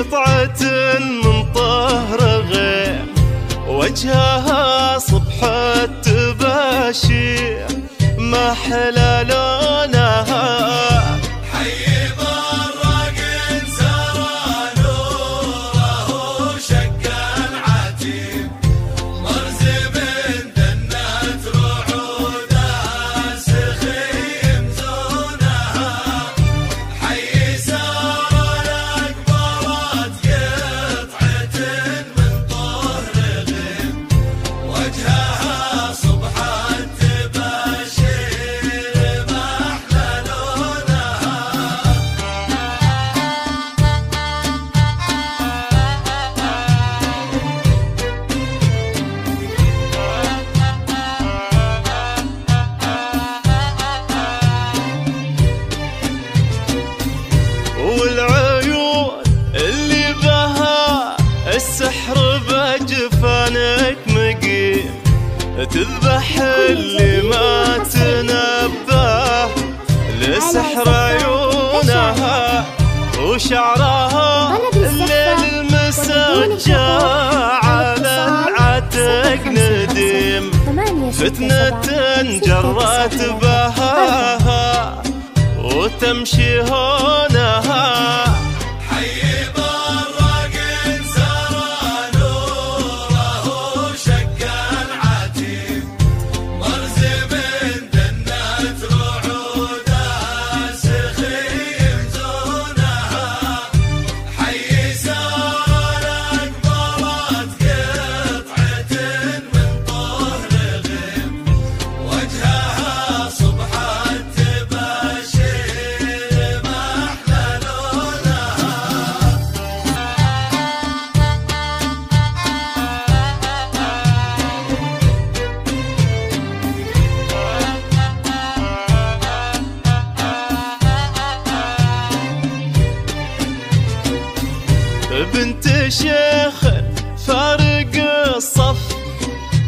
قطعة من طهر غيم، وجهها صبح التباشير ما أحلى لونها. حي ضراق سرى نوره شق العتيم، مرزب دنت رعودها سخيم زونها. حي سار أكبرت قطعة من طهر غيم، وجهها صبح التباشير ما أحلى لونها. والعيون اللي بها السحر بجفانك مقيم، تذبح اللي ما تنبه لسحر عيونها. وشعرها الليل مسجع على العتق نديم، فتنة جرت بهاها وتمشي هونها. حي ضراق سرى نوره شق العتيم، مرزب دنت رعودها سخيم زونها. حي سار أكبرت قطعة من طهر غيم، وجهها صبح التباشير ما أحلى لونها. بنت شيخ فارق الصف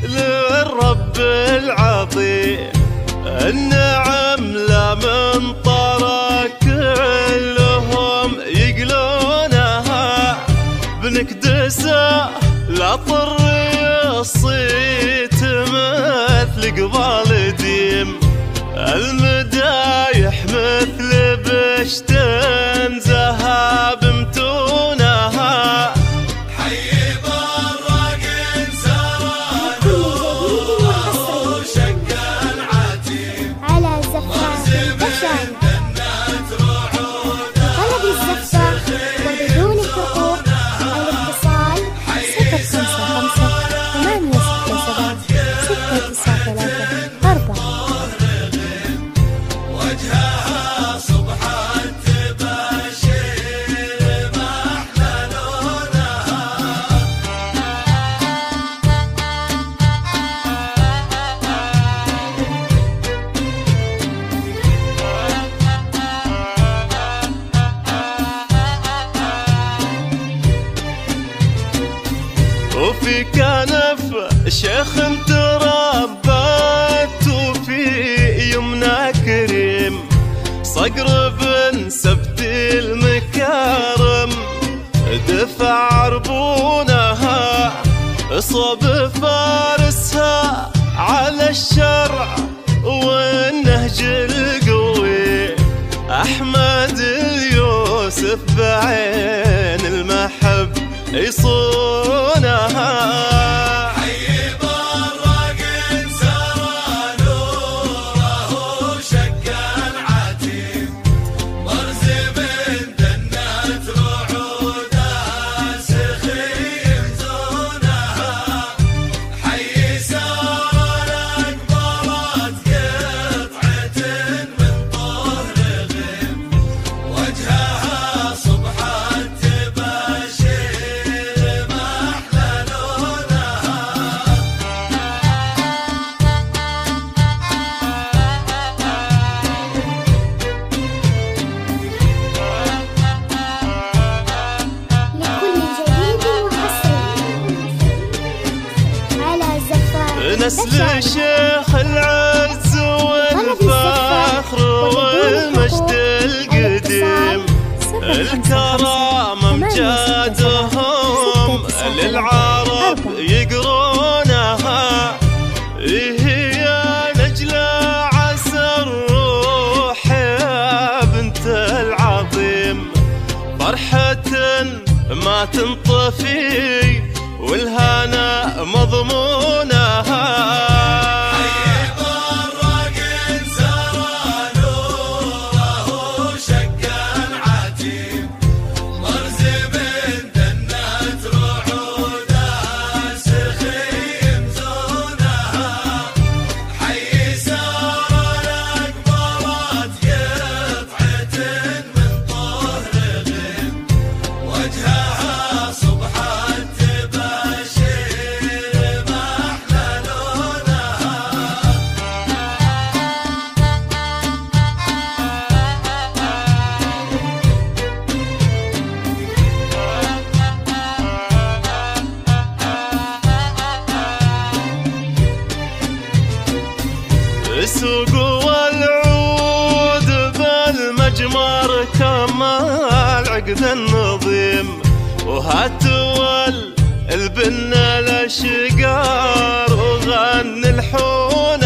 للرب العظيم، النعم لا من طرى كلهم يقلونها. بنكدسه لا طري الصيت مثل قبال ديم، المدايح مثل بشت ذهب متونها. حي ضراق سرى نوره شق العتيم، على زفاف البشر دنت رعودها طلب الزفاف وبدون الحقوق. الاتصال 055-867-693-4. وجهها صبح التباشير ما أحلى لونها. وفي كنف شيخ تربت، وفي يمنى كريم صقر بن سبت المكارم، دفع عربونها صوب فارسها على الشرع والنهج القوي. أحمد اليوسف بعين المحب يصونها. حي ضراق سرى نوره شق العتيم، مرزب دنت رعودها سخيم زونها. حي سار أكبرت قطعة من طهر غيم، وجهها صبح التباشير ما أحلى لونها. لكل جديد وحصري على زفاف نسل البشر. شيخ العز والفخر والمجد القديم، الكرامة أنشادهم للعرب يقرونها، هي نجلة عسى الروح يا بنت العظيم، فرحة ما تنطفي والهنا مضمونها. السوق والعود بالمجمر كمال عقد النظيم، وهات البن الاشقار وغني الحون